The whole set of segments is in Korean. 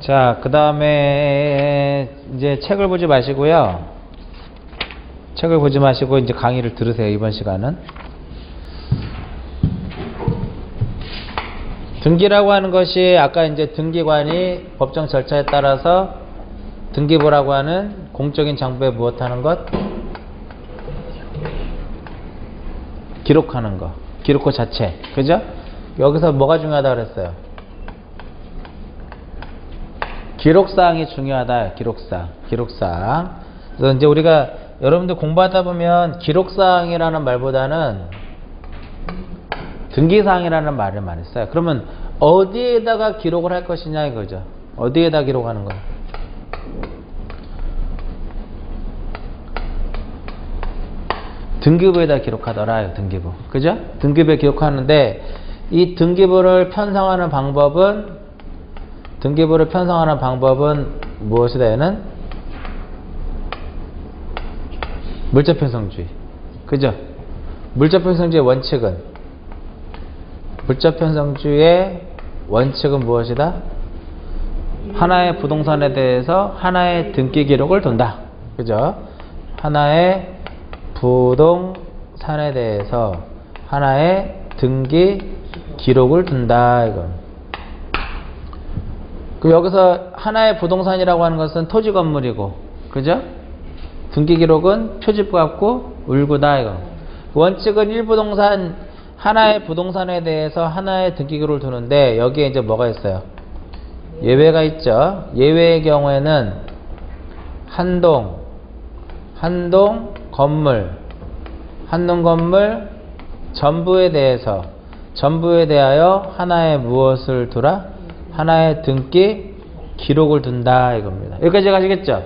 자, 그 다음에 이제 책을 보지 마시고요. 책을 보지 마시고 이제 강의를 들으세요. 이번 시간은. 등기라고 하는 것이 아까 이제 등기관이 법정 절차에 따라서 등기부라고 하는 공적인 장부에 무엇하는 것? 기록하는 거. 기록호 자체. 그죠? 여기서 뭐가 중요하다 그랬어요? 기록사항이 중요하다. 기록사항. 그래서 이제 우리가 여러분들 공부하다 보면 기록사항이라는 말보다는 등기사항이라는 말을 많이 써요. 그러면 어디에다가 기록을 할 것이냐 이거죠. 어디에다 기록하는 거예요? 등기부에다 기록하더라. 등기부. 그죠? 등기부에 기록하는데 이 등기부를 편성하는 방법은 무엇이다? 얘는 물자편성주의. 그죠? 물자편성주의의 원칙은 무엇이다? 하나의 부동산에 대해서 하나의 등기 기록을 둔다. 그죠? 하나의 부동산에 대해서 하나의 등기 기록을 둔다. 이건. 그럼 여기서 하나의 부동산이라고 하는 것은 토지 건물이고, 그죠? 등기 기록은 표지부 같고 울구다. 이거. 원칙은 일부동산, 하나의 부동산에 대해서 하나의 등기 기록을 두는데 여기에 이제 뭐가 있어요? 예외가 있죠. 예외의 경우에는 한동 건물 전부에 대하여 하나의 무엇을 두라? 하나의 등기 기록을 둔다 이겁니다. 여기까지 가시겠죠?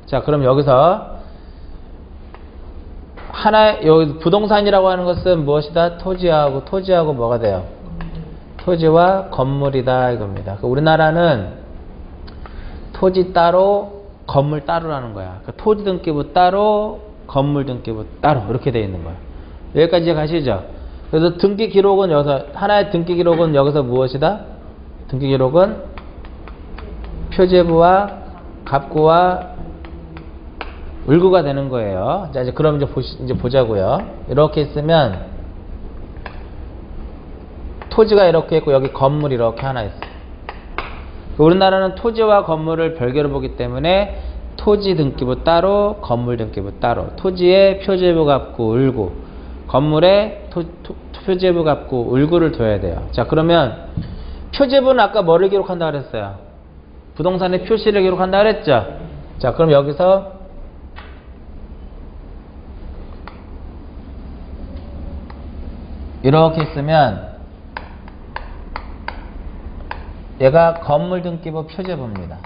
자, 그럼 여기서 여기 부동산이라고 하는 것은 무엇이다? 토지하고 뭐가 돼요? 토지와 건물이다 이겁니다. 우리나라는 토지 따로 건물 따로라는 거야. 토지 등기부 따로 건물 등기부 따로 이렇게 되어 있는 거야. 여기까지 가시죠. 그래서 등기 기록은 여기서 하나의 등기 기록은 여기서 무엇이다? 등기 기록은 표제부와 갑구와 울구가 되는 거예요. 자, 이제 그럼 이제 보자고요. 이렇게 있으면 토지가 이렇게 있고 여기 건물이 이렇게 하나 있어. 우리나라는 토지와 건물을 별개로 보기 때문에 토지 등기부 따로, 건물 등기부 따로. 토지에 표제부 갑구 울구, 건물에 표제부 갑구 울구를 둬야 돼요. 자, 그러면 표제부는 아까 뭐를 기록한다 그랬어요? 부동산의 표시를 기록한다 그랬죠? 자, 그럼 여기서 이렇게 있으면 얘가 건물 등기부 표제부입니다.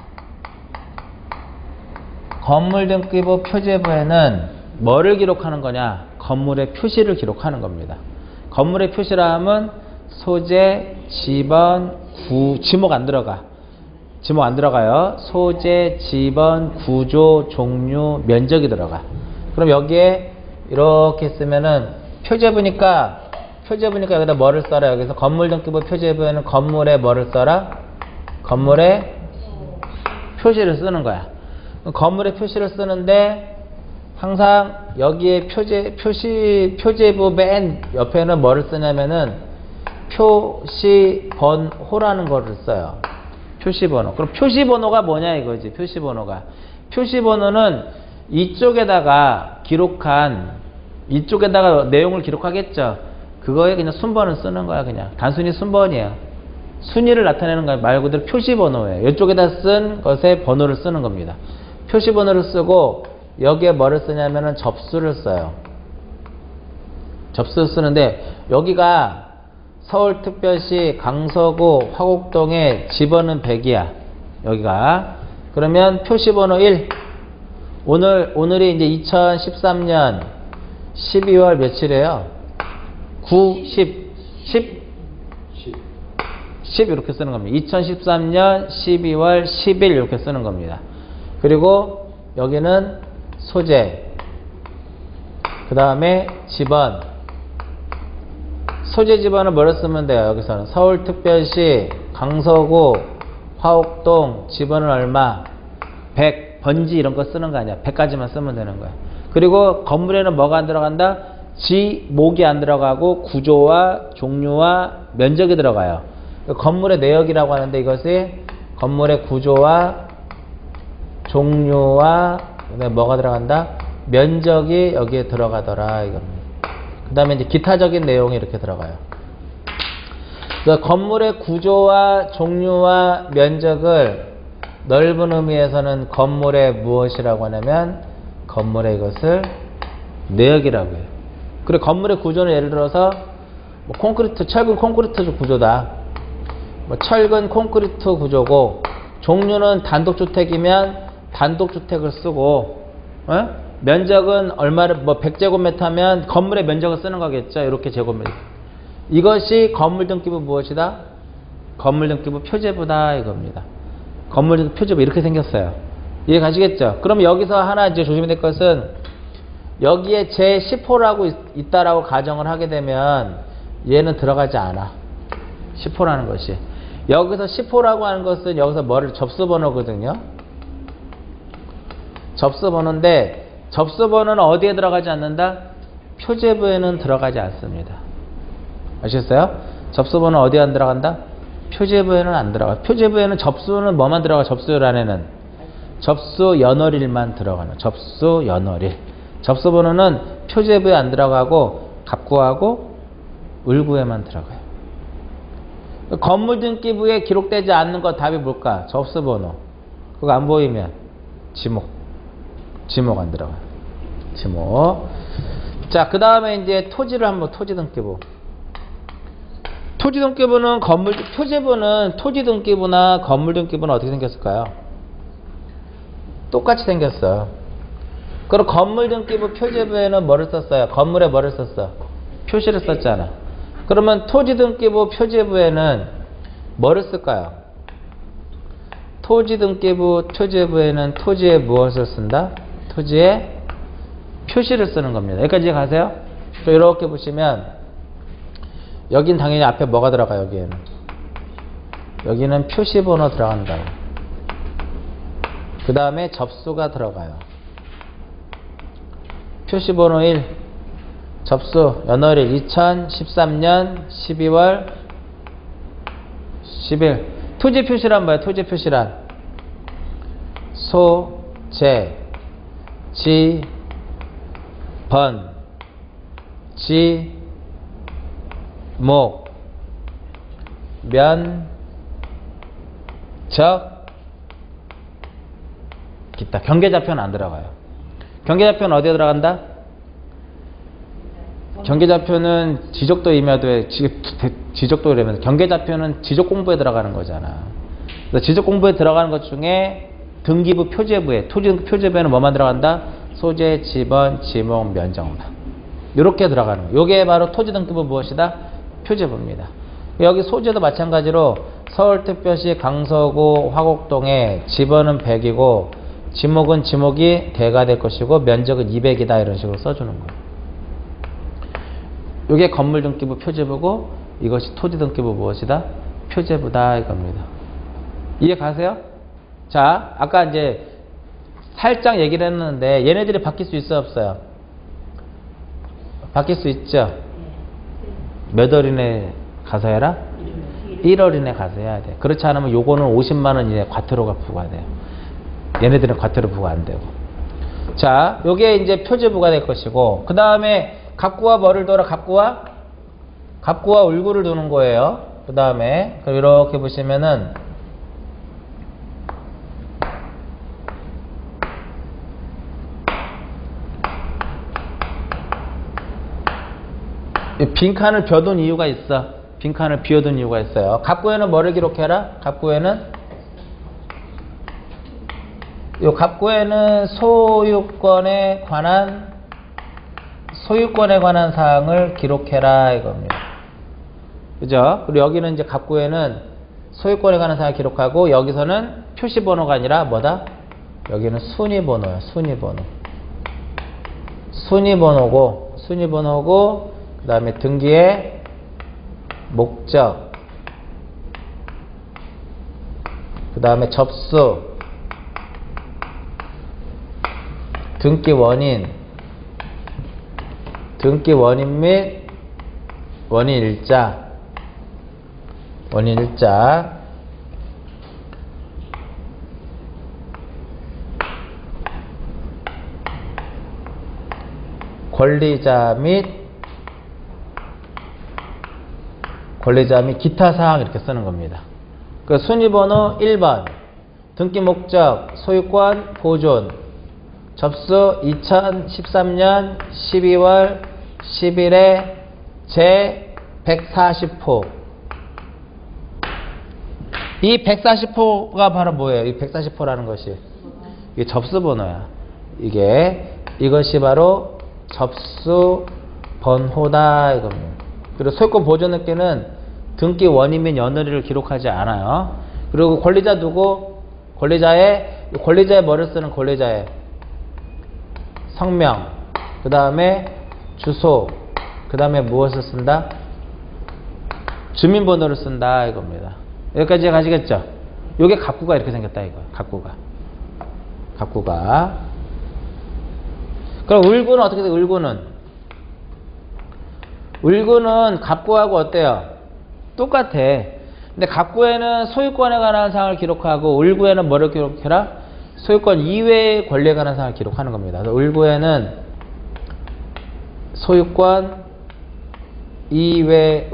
건물 등기부 표제부에는 뭐를 기록하는 거냐? 건물의 표시를 기록하는 겁니다. 건물의 표시라 하면 소재, 지번, 지목 안 들어가요. 소재, 지번, 구조, 종류, 면적이 들어가. 그럼 여기에 이렇게 쓰면은 표제부니까 여기다 뭐를 써라? 여기서 건물 등기부 표제부에는 건물에 뭐를 써라? 건물에 표시를 쓰는 거야. 건물에 표시를 쓰는데 항상 여기에 표제부 맨 옆에는 뭐를 쓰냐면은 표시번호라는 거를 써요. 표시번호. 그럼 표시번호가 뭐냐 이거지. 표시번호는 이쪽에다가 내용을 기록하겠죠. 그거에 그냥 순번을 쓰는 거야. 그냥 단순히 순번이에요. 순위를 나타내는 거 말 그대로 표시번호예요. 이쪽에다 쓴 것에 번호를 쓰는 겁니다. 표시번호를 쓰고 여기에 뭐를 쓰냐면은 접수를 써요. 접수를 쓰는데 여기가 서울특별시 강서구 화곡동에 집어는 100이야. 여기가. 그러면 표시번호 1. 오늘이 이제 2013년 12월 며칠이에요? 10 이렇게 쓰는 겁니다. 2013년 12월 10일 이렇게 쓰는 겁니다. 그리고 여기는 소재, 그 다음에 지번. 소재 지번을 뭐로 쓰면 돼요? 여기서는 서울특별시 강서구 화옥동, 집원은 얼마, 100, 번지 이런 거 쓰는 거 아니야. 100까지만 쓰면 되는 거야. 그리고 건물에는 뭐가 안 들어간다? 지목이 안 들어가고 구조와 종류와 면적이 들어가요. 건물의 내역이라고 하는데 이것이 건물의 구조와 종류와 뭐가 들어간다? 면적이 여기에 들어가더라 이겁니다. 그 다음에 이제 기타적인 내용이 이렇게 들어가요. 그러니까 건물의 구조와 종류와 면적을 넓은 의미에서는 건물의 무엇이라고 하냐면 건물의 이것을 내역이라고 해요. 그리고 건물의 구조는 예를 들어서 뭐 콘크리트, 철근 콘크리트 구조다. 뭐 철근 콘크리트 구조고 종류는 단독주택이면 단독주택을 쓰고 면적은 얼마를 뭐 100제곱미터면 건물의 면적을 쓰는 거겠죠. 이렇게 제곱미터. 이것이 건물 등기부 무엇이다? 건물 등기부 표제부다 이겁니다. 건물 등기부 표제부 이렇게 생겼어요. 이해 가시겠죠? 그럼 여기서 하나 이제 조심해야 될 것은 여기에 제 10호라고 있다라고 가정을 하게 되면 얘는 들어가지 않아. 10호라는 것이. 여기서 10호라고 하는 것은 여기서 뭐를 접수번호거든요. 접수번호인데 접수번호는 어디에 들어가지 않는다? 표제부에는 들어가지 않습니다. 아시겠어요? 접수번호 어디에 안 들어간다? 표제부에는 안 들어가. 표제부에는 접수는 뭐만 들어가? 접수란에는 접수 연월일만 들어가는 접수 연월일. 접수번호는 표제부에 안 들어가고 갑구하고 을구에만 들어가요. 건물 등기부에 기록되지 않는 거 답이 뭘까? 접수번호. 그거 안 보이면 지목. 지목 안 들어가요. 지목. 자, 그 다음에 이제 토지를 한번 토지 등기부. 토지 등기부는 건물 표제부는 토지 등기부나 건물 등기부는 어떻게 생겼을까요? 똑같이 생겼어요. 그럼 건물 등기부 표제부에는 뭐를 썼어요? 건물에 뭐를 썼어? 표시를 썼잖아. 그러면 토지 등기부 표제부에는 뭐를 쓸까요? 토지 등기부 표제부에는 토지에 무엇을 쓴다? 토지에 표시를 쓰는 겁니다. 여기까지 가세요? 이렇게 보시면 여긴 당연히 앞에 뭐가 들어가요? 여기에는 여기는 표시번호 들어간다고. 그 다음에 접수가 들어가요. 표시번호 1 접수 연월일 2013년 12월 10일. 토지 표시란 뭐야? 토지 표시란 소재 지번 지목 면적 기타. 경계좌표는 안 들어가요. 경계좌표는 어디에 들어간다? 경계좌표는 지적도 임야도에 지적도 이러면 경계좌표는 지적공부에 들어가는 거잖아. 그래서 지적공부에 들어가는 것 중에 등기부 표제부에 토지 표제부에는 뭐만 들어간다? 소재, 지번, 지목, 면적만. 이렇게 들어가는 거. 이게 바로 토지 등기부 무엇이다? 표제부입니다. 여기 소재도 마찬가지로 서울특별시 강서구 화곡동에 지번은 100이고 지목은 지목이 대가 될 것이고 면적은 200이다 이런 식으로 써주는 거예요. 이게 건물 등기부 표제부고 이것이 토지 등기부 무엇이다? 표제부다 이겁니다. 이해 가세요? 자, 아까 이제 살짝 얘기를 했는데 얘네들이 바뀔 수 있어요 없어요? 바뀔 수 있죠? 몇 월 이내 가서 해라? 1월 이내 가서 해야 돼. 그렇지 않으면 요거는 50만원 이내 과태료가 부과돼요. 얘네들은 과태료 부과 안 되고. 자, 요게 이제 표제부가 될 것이고, 그 다음에 갑구와 뭐를 둬라? 갑구와 을구를 두는 거예요. 그 다음에 이렇게 보시면은 빈칸을 비워둔 이유가 있어. 빈칸을 비워둔 이유가 있어요. 갑구에는 뭐를 기록해라? 갑구에는 소유권에 관한 사항을 기록해라 이겁니다. 그죠? 그리고 여기는 이제 갑구에는 소유권에 관한 사항을 기록하고 여기서는 표시번호가 아니라 뭐다? 여기는 순위번호야. 순위번호고 그 다음에 등기의 목적 그 다음에 접수, 등기 원인 및 원인 일자, 권리자 및 기타 사항 이렇게 쓰는 겁니다. 그 순위번호 1번 등기 목적 소유권 보존 접수 2013년 12월 10일에 제 140호. 이 140호가 바로 뭐예요? 이 140호라는 것이 이게 접수 번호야. 이것이 바로 접수 번호다 이겁니다. 그리고 소유권 보존 등기는 등기 원인 및 연월일을 기록하지 않아요. 그리고 권리자 누구? 권리자의 뭐를 쓰는 권리자의 성명, 그 다음에 주소, 그 다음에 무엇을 쓴다? 주민번호를 쓴다 이겁니다. 여기까지 가시겠죠? 요게 갑구가 이렇게 생겼다 이거. 갑구가. 그럼 을구는 어떻게 돼? 을구는 갑구하고 어때요? 똑같아. 근데 갑구에는 소유권에 관한 사항을 기록하고 을구에는 뭐를 기록해라? 소유권 이외의 권리에 관한 사항을 기록하는 겁니다. 그래서 을구에는 소유권 이외의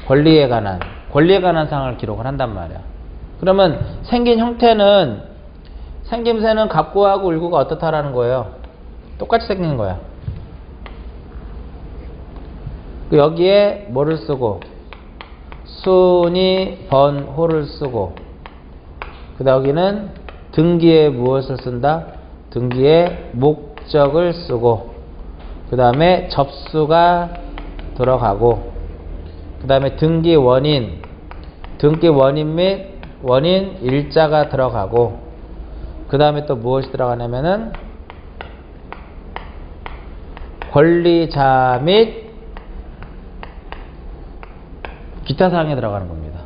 권리에 관한 사항을 기록을 한단 말이야. 그러면 생김새는 갑구하고 을구가 어떻다라는 거예요? 똑같이 생긴 거야. 여기에 뭐를 쓰고 순위 번호를 쓰고 그 다음 여기는 등기에 무엇을 쓴다? 등기에 목적을 쓰고 그 다음에 접수가 들어가고 그 다음에 등기 원인 및 원인 일자가 들어가고 그 다음에 또 무엇이 들어가냐면은 권리자 및 기타 사항에 들어가는 겁니다.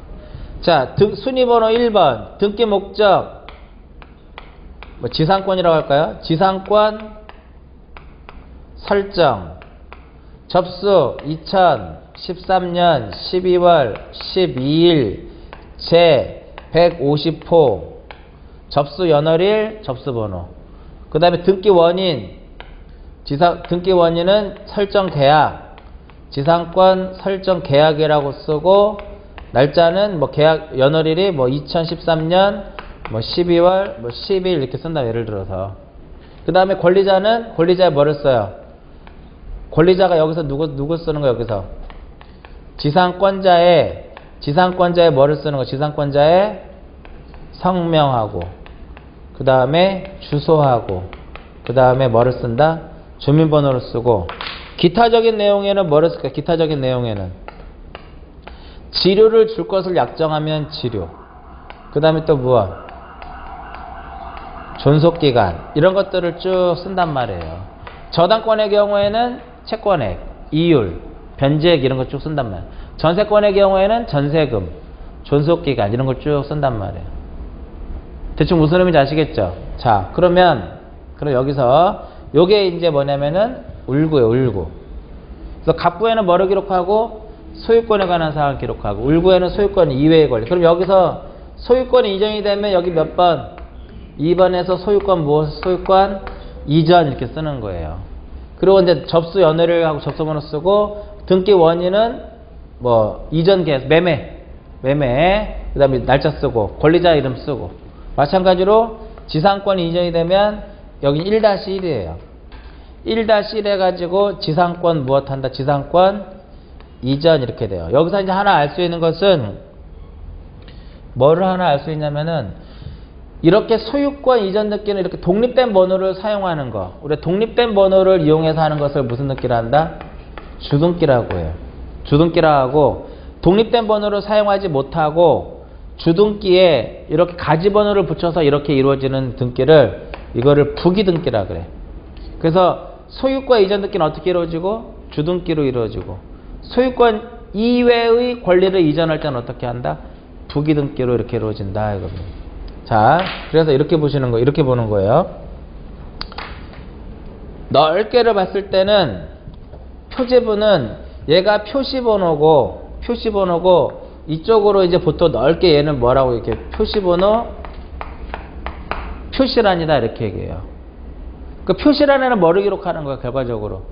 자, 순위번호 1번 등기 목적 지상권이라고 할까요? 지상권 설정 접수 2013년 12월 12일 제 150호 접수 연월일 접수번호 그 다음에 등기 원인은 설정 계약 지상권 설정 계약이라고 쓰고 날짜는 계약 연월일이 2013년 12월 10일 이렇게 쓴다 예를 들어서. 그 다음에 권리자에 뭐를 써요? 권리자가 여기서 누구 쓰는 거 여기서? 지상권자에 뭐를 쓰는 거? 지상권자에 성명하고 그 다음에 주소하고 그 다음에 뭐를 쓴다? 주민번호를 쓰고 기타적인 내용에는 뭐를 쓸까? 기타적인 내용에는 지료를 줄 것을 약정하면 지료 그 다음에 또 무엇? 존속기간 이런 것들을 쭉 쓴단 말이에요. 저당권의 경우에는 채권액, 이율, 변제액 이런 거 쭉 쓴단 말이에요. 전세권의 경우에는 전세금, 존속기간 이런 걸 쭉 쓴단 말이에요. 대충 무슨 의미인지 아시겠죠? 자, 그럼 여기서 요게 이제 뭐냐면은 을구예요, 을구. 그래서 갑구에는 뭐를 기록하고 소유권에 관한 사항을 기록하고 을구에는 소유권 이외의 권리. 그럼 여기서 소유권이 이전이 되면 여기 몇 번? 2번에서 소유권 이전 이렇게 쓰는 거예요. 그리고 이제 접수 연월일 하고 접수번호 쓰고 등기 원인은 이전 계약 매매 그 다음에 날짜 쓰고 권리자 이름 쓰고 마찬가지로 지상권이 이전이 되면 여기 1-1이에요. 1-1 해가지고 지상권 무엇한다? 지상권 이전 이렇게 돼요. 여기서 이제 하나 알 수 있는 것은 뭐를 하나 알 수 있냐면은 이렇게 소유권 이전 등기는 이렇게 독립된 번호를 사용하는 거. 우리가 독립된 번호를 이용해서 하는 것을 무슨 등기라 한다? 주등기라고 해요. 주등기라 하고 독립된 번호를 사용하지 못하고 주등기에 이렇게 가지 번호를 붙여서 이렇게 이루어지는 등기를 이거를 부기등기라 그래. 그래서 소유권 이전 등기는 어떻게 이루어지고? 주등기로 이루어지고 소유권 이외의 권리를 이전할 때는 어떻게 한다? 부기등기로 이렇게 이루어진다 이겁니다. 자, 그래서 이렇게 보시는 거, 이렇게 보는 거예요. 넓게를 봤을 때는 표제부는 얘가 표시번호고 이쪽으로 이제 보통 넓게 얘는 뭐라고 이렇게 표시번호 표시란이다 이렇게 얘기해요. 그 표시란에는 뭐를 기록하는 거야 결과적으로?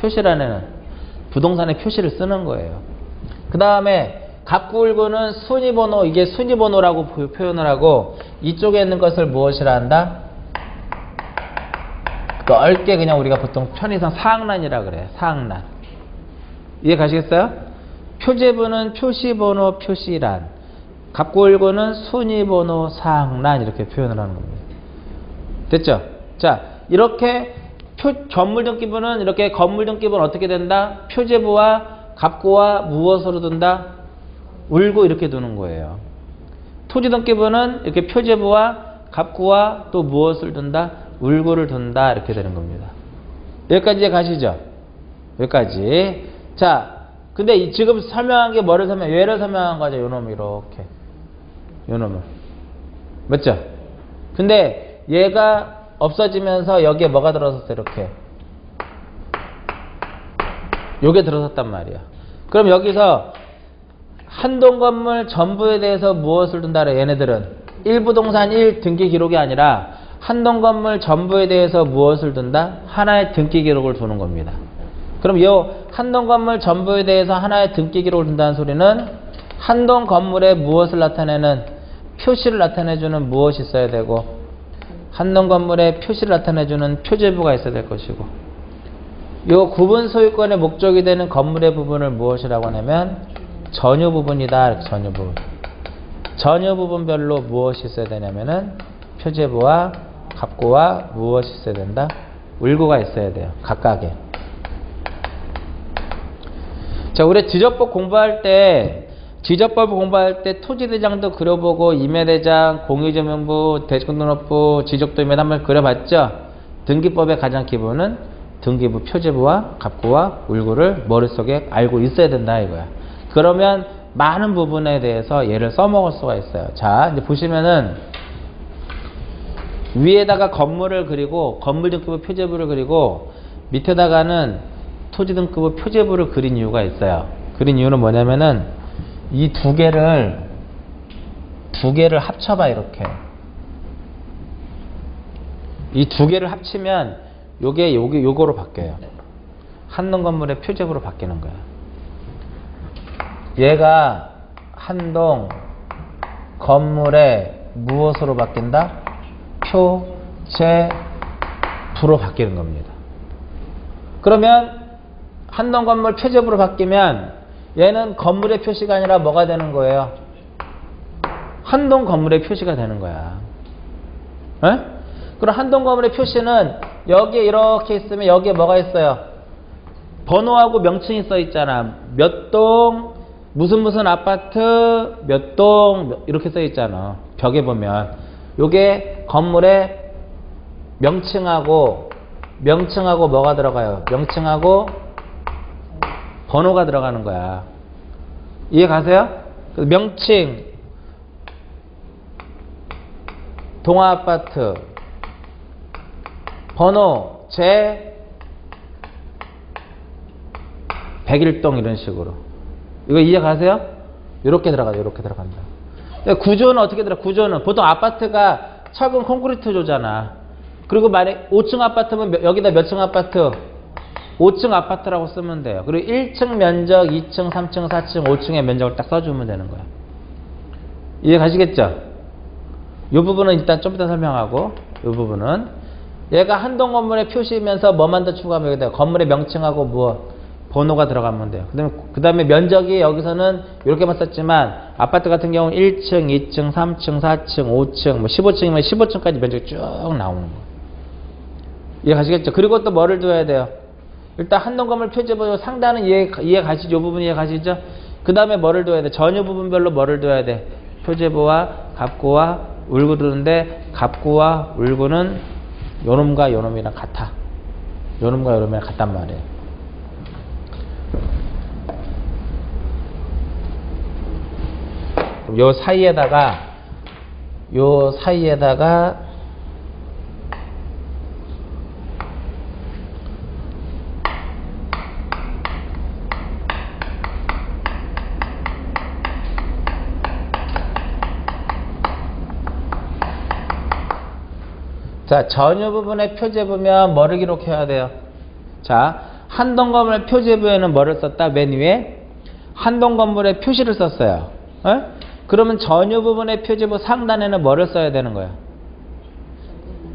표시란에는 부동산의 표시를 쓰는 거예요. 그 다음에 갑구을구는 순위번호, 이게 순위번호라고 표현을 하고 이쪽에 있는 것을 무엇이라 한다? 넓게 그냥 우리가 보통 편의상 사항란이라 그래. 사항란. 이해 가시겠어요? 표제부는 표시번호 표시란, 갑구을구는 순위번호 사항란 이렇게 표현을 하는 겁니다. 됐죠? 자, 이렇게 건물등기부는 이렇게 건물등기부는 어떻게 된다? 표제부와 갑구와 무엇으로 둔다? 울고 이렇게 두는 거예요. 토지등기부는 이렇게 표제부와 갑구와 또 무엇을 둔다? 울고를 둔다 이렇게 되는 겁니다. 여기까지 이제 가시죠? 여기까지. 자, 근데 지금 설명한 게 뭐를 얘를 설명한 거죠. 요놈 이렇게. 요놈을. 맞죠? 근데 얘가 없어지면서 여기에 뭐가 들어섰어? 이렇게. 요게 들어섰단 말이야. 그럼 여기서 한동 건물 전부에 대해서 무엇을 둔다 그래? 얘네들은 1부동산 1 등기 기록이 아니라 한동 건물 전부에 대해서 무엇을 둔다? 하나의 등기 기록을 두는 겁니다. 그럼 이 한동 건물 전부에 대해서 하나의 등기 기록을 둔다는 소리는 한동 건물에 무엇을 나타내는 표시를 나타내주는 무엇이 있어야 되고 한동 건물에 표시를 나타내주는 표제부가 있어야 될 것이고 이 구분 소유권의 목적이 되는 건물의 부분을 무엇이라고 하냐면 전유 부분이다. 전유 부분. 전유 부분별로 무엇이 있어야 되냐면은 표제부와 갑구와 무엇이 있어야 된다? 울구가 있어야 돼요. 각각에. 자, 우리 지적법 공부할 때 토지대장도 그려보고 임야대장, 공유조명부, 대지권등록부, 지적도임야 한번 그려봤죠? 등기법의 가장 기본은 등기부 표제부와 갑구와 울구를 머릿속에 알고 있어야 된다 이거야. 그러면 많은 부분에 대해서 얘를 써먹을 수가 있어요. 자, 이제 보시면은 위에다가 건물을 그리고 건물등기부 표제부를 그리고 밑에다가는 토지등기부 표제부를 그린 이유가 있어요. 그린 이유는 뭐냐면은 이 두 개를 합쳐봐 이렇게. 이 두 개를 합치면 요거로 바뀌어요. 한동 건물의 표제부로 바뀌는 거야. 얘가 한동 건물의 무엇으로 바뀐다? 표제부로 바뀌는 겁니다. 그러면 한동 건물 표제부로 바뀌면 얘는 건물의 표시가 아니라 뭐가 되는 거예요? 한동 건물의 표시가 되는 거야. 에? 그럼 한동 건물의 표시는 여기에 이렇게 있으면 여기에 뭐가 있어요? 번호하고 명칭이 써 있잖아. 몇 동, 무슨 아파트, 몇 동, 이렇게 써 있잖아. 벽에 보면. 요게 건물의 명칭하고 뭐가 들어가요? 명칭하고 번호가 들어가는 거야. 이해 가세요? 명칭, 동아아파트, 번호, 101동 이런 식으로. 이거 이해 가세요? 이렇게 들어가요. 이렇게 들어간다. 구조는 어떻게 들어가? 구조는 보통 아파트가 철근 콘크리트조잖아. 그리고 만약 5층 아파트면 여기다 몇 층 아파트? 5층 아파트라고 쓰면 돼요. 그리고 1층 면적, 2층, 3층, 4층, 5층의 면적을 딱 써주면 되는 거야. 이해 가시겠죠? 이 부분은 일단 좀 이따 설명하고, 이 부분은 얘가 한동 건물의 표시면서 뭐만 더 추가하면 여기다 건물의 명칭하고 무엇? 번호가 들어가면 돼요. 그 다음에 면적이 여기서는 이렇게만 썼지만 아파트 같은 경우는 1층, 2층, 3층, 4층, 5층, 뭐 15층이면 15층까지 면적이 쭉 나오는 거예요. 이해 가시겠죠? 그리고 또 뭐를 둬야 돼요? 일단 한동 건물 표제부 상단은 이해 가시죠? 이 부분 이해 가시죠? 그 다음에 뭐를 둬야 돼? 전유 부분별로 뭐를 둬야 돼? 표제부와 갑구와 울구 두는데 갑구와 울구는 요놈과 요놈이랑 같아. 요놈과 요놈이랑 같단 말이에요. 그럼 요 사이에다가 자, 전유 부분의 표제부면 뭐를 기록해야 돼요? 자, 한동 건물 표제부에는 뭐를 썼다? 맨 위에 한동 건물의 표시를 썼어요. 어? 그러면 전유 부분의 표제부 상단에는 뭐를 써야 되는 거야?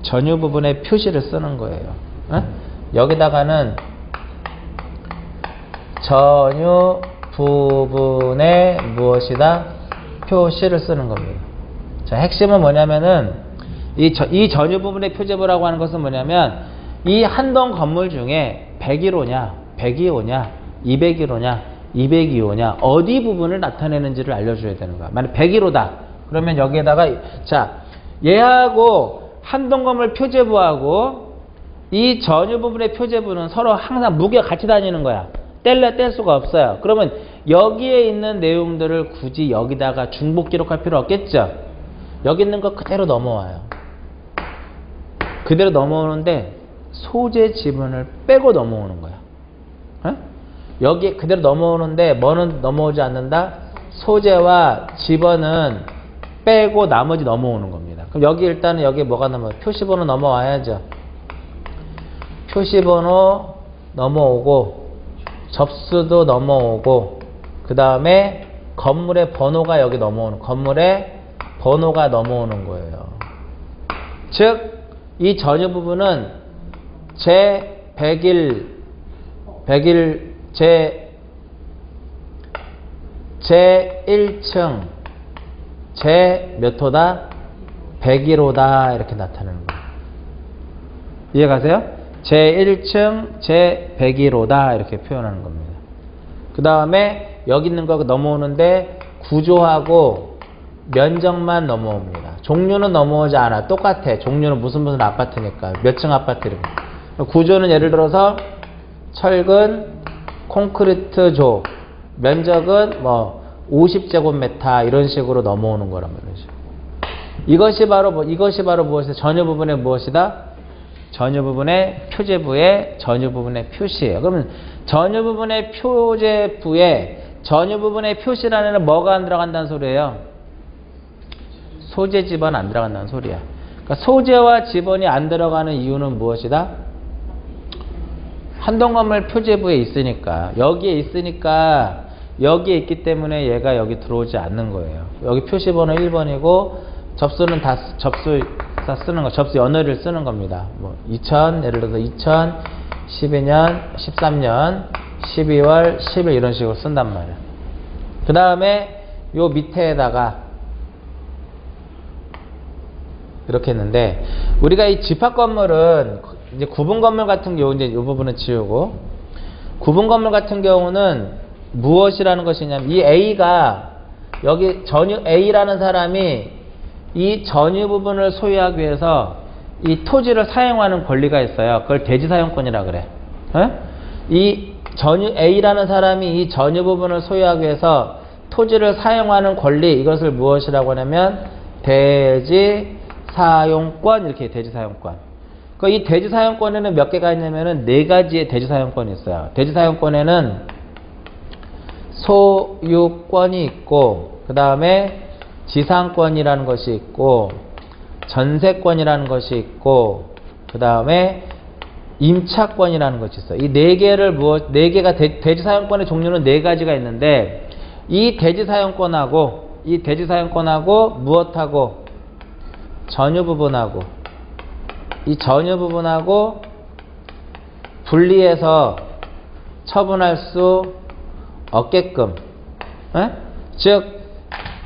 전유 부분의 표시를 쓰는 거예요. 어? 여기다가는 전유 부분의 무엇이다? 표시를 쓰는 겁니다. 자, 핵심은 뭐냐면은 이 전유 부분의 표제부라고 하는 것은 뭐냐면 이 한동 건물 중에 101호냐, 102호냐, 201호냐, 202호냐 어디 부분을 나타내는지를 알려줘야 되는 거야. 만약 101호다. 그러면 여기에다가 자, 얘하고 한동 건물 표제부하고 이 전유 부분의 표제부는 서로 항상 무게가 같이 다니는 거야. 뗄 수가 없어요. 그러면 여기에 있는 내용들을 굳이 여기다가 중복 기록할 필요 없겠죠. 여기 있는 거 그대로 넘어와요. 그대로 넘어오는데 소재 지분을 빼고 넘어오는 거야. 어? 여기 그대로 넘어오는데 뭐는 넘어오지 않는다? 소재와 지번은 빼고 나머지 넘어오는 겁니다. 그럼 여기 일단은 여기 뭐가 넘어요? 표시번호 넘어와야죠. 표시번호 넘어오고 접수도 넘어오고 그 다음에 건물의 번호가 여기 넘어오는 건물의 번호가 넘어오는 거예요. 즉 이 전유 부분은 제101층 제 몇 호다? 101호다 이렇게 나타내는 거예요. 이해가세요? 제1층 제101호다 이렇게 표현하는 겁니다. 그 다음에 여기 있는 거 넘어오는데 구조하고 면적만 넘어옵니다. 종류는 넘어오지 않아. 똑같아. 종류는 무슨 아파트니까. 몇 층 아파트 이런 거. 구조는 예를 들어서 철근, 콘크리트 조, 면적은 뭐 50제곱미터 이런 식으로 넘어오는 거란 말이죠. 이것이 바로 무엇이다? 전유 부분의 무엇이다? 전유 부분의 표제부의 전유 부분의 표시예요. 그러면 전유 부분의 표제부에 전유 부분의 표시란에는 뭐가 안 들어간다는 소리예요? 소재 지번 안 들어간다는 소리야. 그러니까 소재와 지번이 안 들어가는 이유는 무엇이다? 한동 건물 표제부에 있으니까. 여기에 있기 때문에 얘가 여기 들어오지 않는 거예요. 여기 표시번호 1번이고 접수는 다 쓰는 거. 접수 연월을 쓰는 겁니다. 뭐 2000 예를 들어서 2012년 13년 12월 10일 이런 식으로 쓴단 말이야. 그 다음에 요 밑에다가 이렇게 했는데 우리가 이 집합 건물은 이제 구분 건물 같은 경우 이제 이 부분은 지우고 구분 건물 같은 경우는 무엇이라는 것이냐면 이 A가 여기 전유 A라는 사람이 이 전유 부분을 소유하기 위해서 이 토지를 사용하는 권리가 있어요. 그걸 대지 사용권이라 그래. 이 전유 A라는 사람이 이 전유 부분을 소유하기 위해서 토지를 사용하는 권리 이것을 무엇이라고 하냐면 대지 사용권 이렇게 대지 사용권. 이 대지 사용권에는 몇 개가 있냐면은 4가지의 대지 사용권이 있어요. 대지 사용권에는 소유권이 있고 그 다음에 지상권이라는 것이 있고 전세권이라는 것이 있고 그 다음에 임차권이라는 것이 있어요. 이 4개가 대지 사용권의 종류는 4가지가 있는데 이 대지 사용권하고 무엇하고 전유 부분하고 이 전유 부분하고 분리해서 처분할 수 없게끔 즉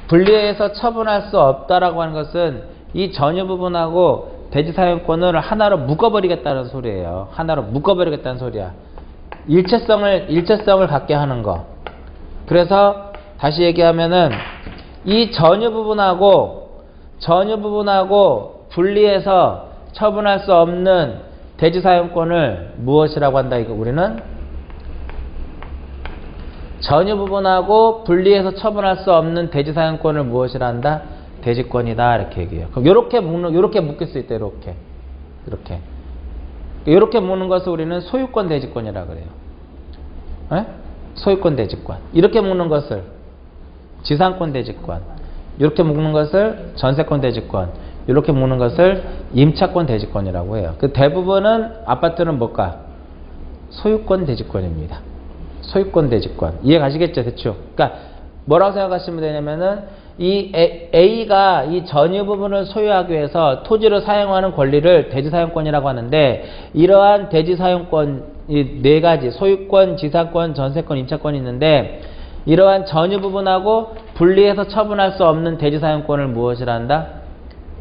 분리해서 처분할 수 없다라고 하는 것은 이 전유 부분하고 대지 사용권을 하나로 묶어버리겠다는 소리예요. 하나로 묶어버리겠다는 소리야. 일체성을 갖게 하는 거. 그래서 다시 얘기하면은 이 전유 부분하고 분리해서 처분할 수 없는 대지 사용권을 무엇이라고 한다? 이거 우리는 전유 부분하고 분리해서 처분할 수 없는 대지 사용권을 무엇이라 한다? 대지권이다. 이렇게 얘기해요. 그럼 요렇게 묶일 수 있다. 이렇게 묶는 것을 우리는 소유권 대지권이라 그래요. 에? 소유권 대지권. 이렇게 묶는 것을 지상권 대지권. 이렇게 묶는 것을 전세권 대지권. 이렇게 묶는 것을 임차권 대지권이라고 해요. 그 대부분은 아파트는 뭘까? 소유권 대지권입니다. 소유권 대지권. 이해 가시겠죠? 대충. 그러니까 뭐라고 생각하시면 되냐면은 이 A가 이 전유 부분을 소유하기 위해서 토지를 사용하는 권리를 대지 사용권이라고 하는데, 이러한 대지 사용권 이 네 가지 소유권, 지상권, 전세권, 임차권이 있는데, 이러한 전유 부분하고 분리해서 처분할 수 없는 대지 사용권을 무엇이라 한다?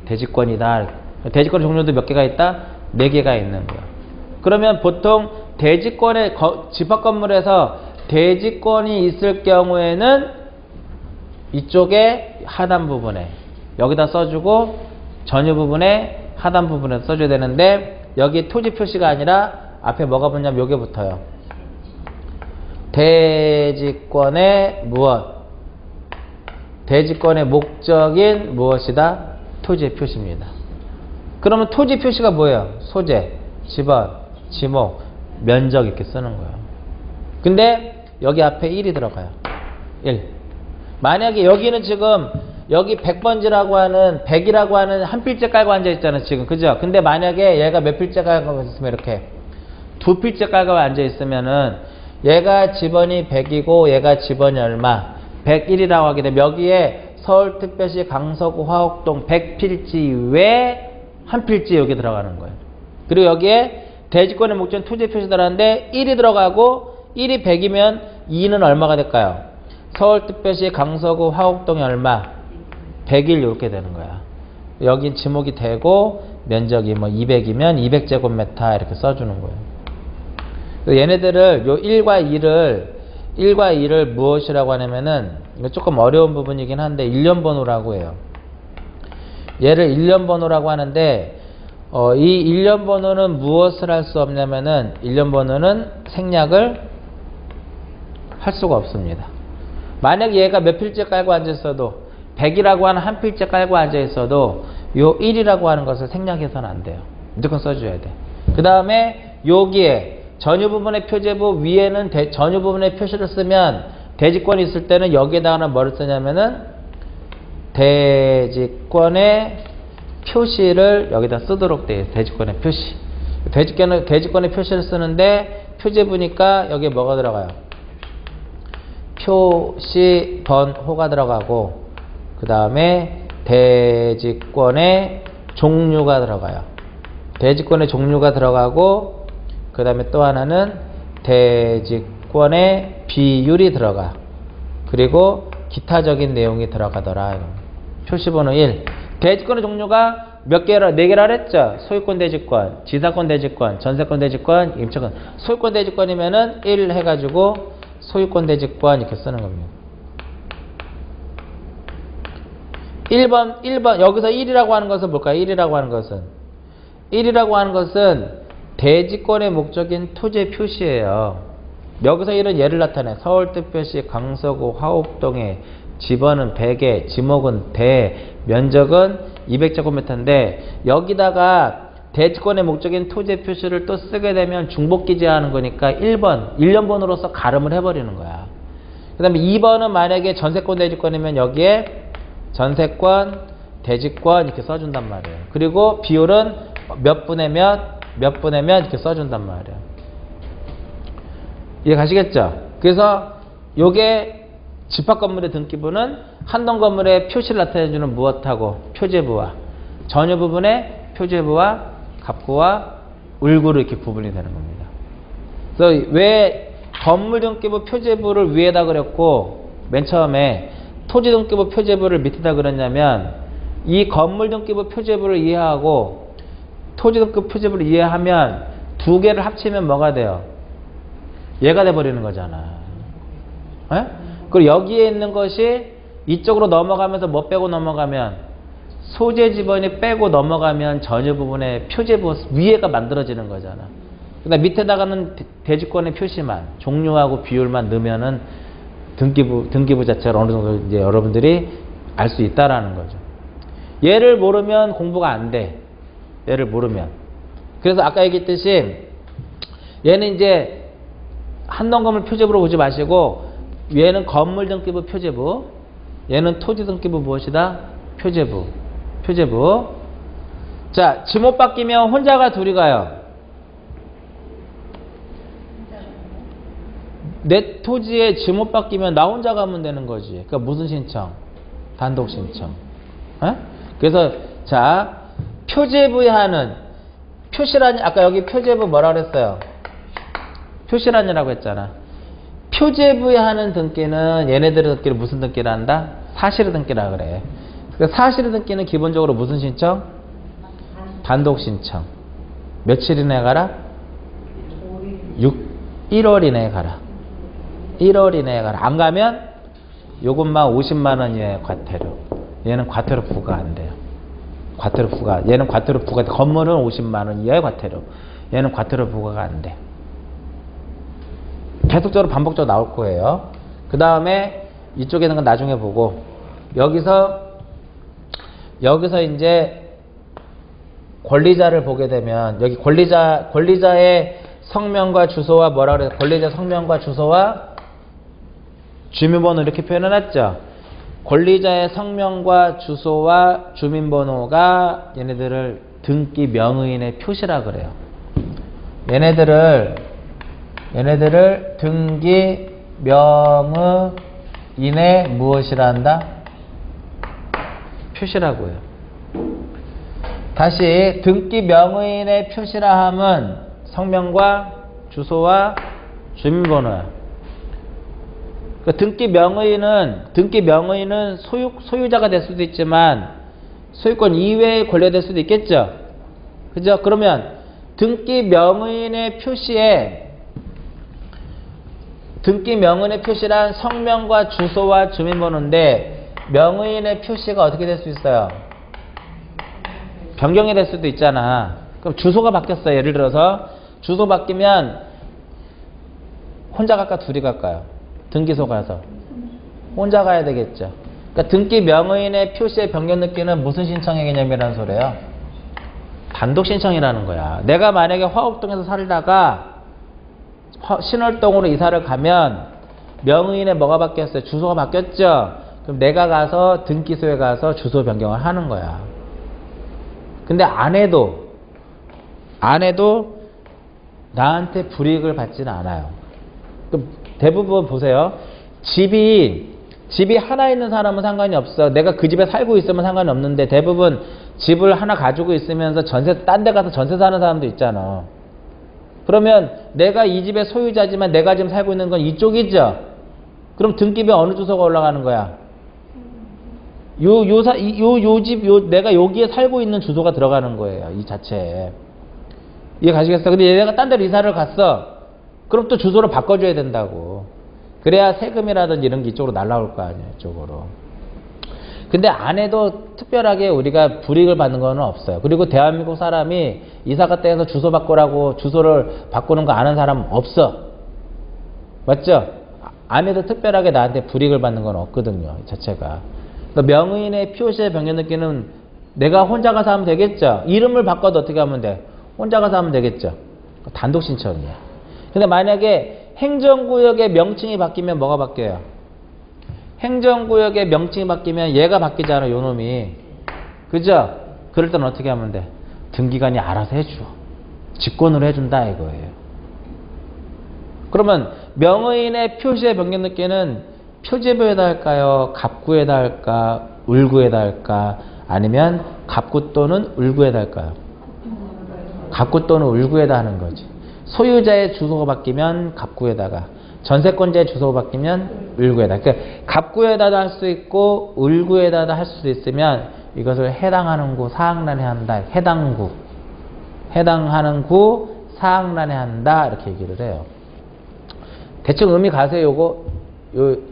대지권이다. 대지권 종류도 몇 개가 있다? 4개가 있는 거야. 그러면 보통 대지권의 집합 건물에서 대지권이 있을 경우에는 이쪽에 하단 부분에 여기다 써주고 전유 부분에 하단 부분에 써줘야 되는데, 여기 토지 표시가 아니라 앞에 뭐가 붙냐면 요게 붙어요. 대지권의 무엇? 대지권의 목적인 무엇이다? 토지의 표시입니다. 그러면 토지 표시가 뭐예요? 소재, 지번, 지목, 면적 이렇게 쓰는 거예요. 근데 여기 앞에 1이 들어가요. 1. 만약에 여기는 지금 여기 100번지라고 하는 100이라고 하는 한 필째 깔고 앉아 있잖아요. 지금. 그죠? 근데 만약에 얘가 몇 필째 깔고 있으면 이렇게 두 필째 깔고 앉아 있으면은 얘가 지번이 100이고 얘가 지번이 얼마? 101이라고 하게 되면 여기에 서울특별시 강서구 화곡동 100필지 외 한 필지 여기 들어가는 거예요. 그리고 여기에 대지권의 목적인 토지 표시 들어가는데 1이 들어가고 1이 100이면 2는 얼마가 될까요? 서울특별시 강서구 화곡동이 얼마? 100일 이렇게 되는 거야. 여기 지목이 되고 면적이 뭐 200이면 200제곱미터 이렇게 써주는 거예요. 얘네들을 요 1과 2를 무엇이라고 하냐면은, 이거 조금 어려운 부분이긴 한데 1년 번호라고 해요. 얘를 1년 번호라고 하는데, 이 1년 번호는 무엇을 할 수 없냐면은 1년 번호는 생략을 할 수가 없습니다. 만약 얘가 몇 필째 깔고 앉아 있어도 100이라고 하는 한 필째 깔고 앉아 있어도 요 1이라고 하는 것을 생략해서는 안 돼요. 무조건 써줘야 돼. 그 다음에 여기에 전유 부분의 표제부 위에는 전유 부분의 표시를 쓰면, 대지권이 있을 때는 여기에다가는 뭐를 쓰냐면은 대지권의 표시를 여기다 쓰도록 돼요. 대지권의 표시. 대지권의 표시를 쓰는데 표제부니까 여기에 뭐가 들어가요? 표시 번호가 들어가고, 그 다음에 대지권의 종류가 들어가요. 대지권의 종류가 들어가고, 그 다음에 또 하나는 대지권의 비율이 들어가. 그리고 기타적인 내용이 들어가더라. 표시번호 1. 대지권의 종류가 몇 개라? 4개라 그랬죠? 소유권 대지권, 지상권 대지권, 전세권 대지권, 임차권. 소유권 대지권이면은 1 해가지고 소유권 대지권 이렇게 쓰는 겁니다. 1번, 여기서 1이라고 하는 것은 뭘까요? 1이라고 하는 것은 대지권의 목적인 토지의 표시예요. 여기서 1은 얘를 나타내. 서울특별시 강서구 화곡동에 지번은 100에, 지목은 대, 면적은 200제곱미터인데, 여기다가 대지권의 목적인 토지의 표시를 또 쓰게 되면 중복기재하는 거니까 1년 번호로서 가름을 해버리는 거야. 그 다음에 2번은 만약에 전세권 대지권이면 여기에 전세권, 대지권 이렇게 써준단 말이에요. 그리고 비율은 몇 분의 몇 이렇게 써준단 말이에요. 이해 가시겠죠? 그래서 요게 집합 건물의 등기부는 한동 건물의 표시를 나타내주는 무엇하고? 표제부와 전유 부분의 표제부와 갑구와 울구로 이렇게 구분이 되는 겁니다. 그래서 왜 건물 등기부 표제부를 위에다 그렸고 맨 처음에 토지 등기부 표제부를 밑에다 그렸냐면, 이 건물 등기부 표제부를 이해하고 토지 등기부 표제부를 이해하면 두 개를 합치면 뭐가 돼요? 얘가 돼버리는 거잖아. 에? 그리고 여기에 있는 것이 이쪽으로 넘어가면서 뭐 빼고 넘어가면, 소재 지번이 빼고 넘어가면 전유 부분의 표제부 위에가 만들어지는 거잖아. 그다음 밑에다가는 대지권의 표시만, 종류하고 비율만 넣으면은 등기부 자체를 어느 정도 이제 여러분들이 알 수 있다라는 거죠. 얘를 모르면 공부가 안 돼. 얘를 모르면. 그래서 아까 얘기했듯이 얘는 이제 한동건물 표제부로 보지 마시고 얘는 건물 등기부 표제부, 얘는 토지 등기부 무엇이다? 표제부. 자, 지목 바뀌면 혼자가 둘이 가요. 내 토지에 지목 바뀌면 나 혼자 가면 되는 거지. 그러니까 무슨 신청? 단독 신청. 에? 그래서 자, 표제부에 하는 표시란, 아까 여기 표제부 뭐라 그랬어요? 표시란이라고 했잖아. 표제부에 하는 등기는 얘네들의 등기를 무슨 등기를 한다? 사실의 등기라 그래. 그러니까 사실의 등기는 기본적으로 무슨 신청? 단독 신청. 며칠 이내에 가라? 1월 이내에 가라. 1월 이내에 가라. 안 가면 요것만 50만 원 이하의 과태료. 얘는 과태료 부과 안 돼요. 과태료 부과. 얘는 과태료 부과. 건물은 50만 원 이하의 과태료. 얘는 과태료 부과가 안 돼. 계속적으로 반복적으로 나올 거예요. 그 다음에 이쪽에 있는 건 나중에 보고 여기서 이제 권리자를 보게 되면 여기 권리자의 성명과 주소와 뭐라 그래요? 권리자 성명과 주소와 주민번호 이렇게 표현해놨죠. 권리자의 성명과 주소와 주민번호가 얘네들을 등기 명의인의 표시라 그래요. 얘네들을 등기 명의인의 무엇이라 한다? 표시라고 해요. 다시 등기 명의인의 표시라 함은 성명과 주소와 주민번호야. 그러니까 등기 명의인은 소유자가 될 수도 있지만 소유권 이외에 권리될 수도 있겠죠. 그죠? 그러면 등기 명의인의 표시란 성명과 주소와 주민번호인데 명의인의 표시가 어떻게 될 수 있어요? 변경이 될 수도 있잖아. 그럼 주소가 바뀌었어요. 예를 들어서 주소 바뀌면 혼자 갈까 둘이 갈까요? 등기소 가서 혼자 가야 되겠죠. 그러니까 등기 명의인의 표시의 변경 등기는 무슨 신청의 개념이라는 소리예요? 단독 신청이라는 거야. 내가 만약에 화곡동에서 살다가 신월동으로 이사를 가면 명의인의 뭐가 바뀌었어요? 주소가 바뀌었죠. 그럼 내가 가서 등기소에 가서 주소 변경을 하는 거야. 근데 안 해도 나한테 불이익을 받지는 않아요. 그럼 대부분 보세요. 집이 하나 있는 사람은 상관이 없어. 내가 그 집에 살고 있으면 상관이 없는데 대부분 집을 하나 가지고 있으면서 딴 데 가서 전세 사는 사람도 있잖아. 그러면 내가 이 집의 소유자지만 내가 지금 살고 있는 건 이쪽이죠. 그럼 등기부에 어느 주소가 올라가는 거야? 내가 여기에 살고 있는 주소가 들어가는 거예요. 이 자체에. 이해 가시겠어? 근데 얘가 딴 데로 이사를 갔어. 그럼 또 주소를 바꿔줘야 된다고. 그래야 세금이라든지 이런 게 이쪽으로 날라올 거 아니에요. 이쪽으로. 근데 안 해도 특별하게 우리가 불이익을 받는 건 없어요. 그리고 대한민국 사람이 이사 갔다 해서 주소 바꾸라고 주소를 바꾸는 거 아는 사람 없어. 맞죠? 안 해도 특별하게 나한테 불이익을 받는 건 없거든요. 이 자체가. 그러니까 명의인의 표시의 변경 등기는 내가 혼자 가서 하면 되겠죠. 이름을 바꿔도 어떻게 하면 돼? 혼자 가서 하면 되겠죠. 단독 신청이야. 근데 만약에 행정구역의 명칭이 바뀌면 뭐가 바뀌어요? 행정구역의 명칭이 바뀌면 얘가 바뀌잖아, 요 놈이. 그죠? 그럴 때는 어떻게 하면 돼? 등기관이 알아서 해줘. 직권으로 해준다 이거예요. 그러면 명의인의 표시의 변경 등기는 표제부에다 할까요? 갑구에다 할까? 을구에다 할까? 아니면 갑구 또는 을구에다 할까요? 갑구 또는 을구에다 하는 거지. 소유자의 주소가 바뀌면 갑구에다가, 전세권자의 주소가 바뀌면 을구에다. 그러니까 갑구에다도 할 수 있고 을구에다도 할 수도 있으면 이것을 해당하는 구 사항란에 한다. 해당하는 구 사항란에 한다. 이렇게 얘기를 해요. 대충 의미 가세요. 요거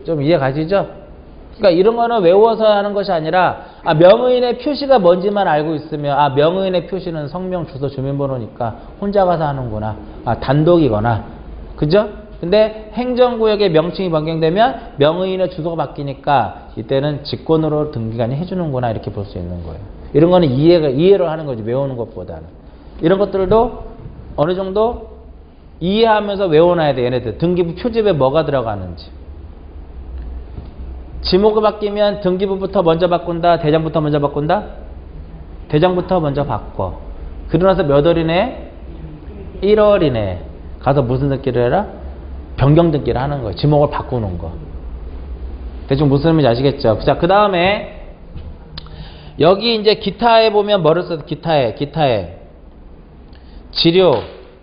좀 이해 가시죠? 그러니까 이런 거는 외워서 하는 것이 아니라 명의인의 표시가 뭔지만 알고 있으면 명의인의 표시는 성명, 주소, 주민번호니까 혼자 가서 하는구나. 단독이거나. 그죠? 근데 행정구역의 명칭이 변경되면 명의인의 주소가 바뀌니까 이때는 직권으로 등기관이 해주는구나 이렇게 볼 수 있는 거예요. 이런 거는 이해를 하는 거지 외우는 것보다는. 이런 것들도 어느 정도 이해하면서 외워놔야 돼. 얘네들 등기부 표집에 뭐가 들어가는지. 지목이 바뀌면 등기부부터 먼저 바꾼다, 대장부터 먼저 바꾼다? 대장부터 먼저 바꿔. 그러고 나서 몇 월이네? 1월이네. 가서 무슨 등기를 해라? 변경 등기를 하는 거예요. 지목을 바꾸는 거. 대충 무슨 의미인지 아시겠죠? 자, 그 다음에 여기 이제 기타에 보면 뭐를 써도 기타에 지료,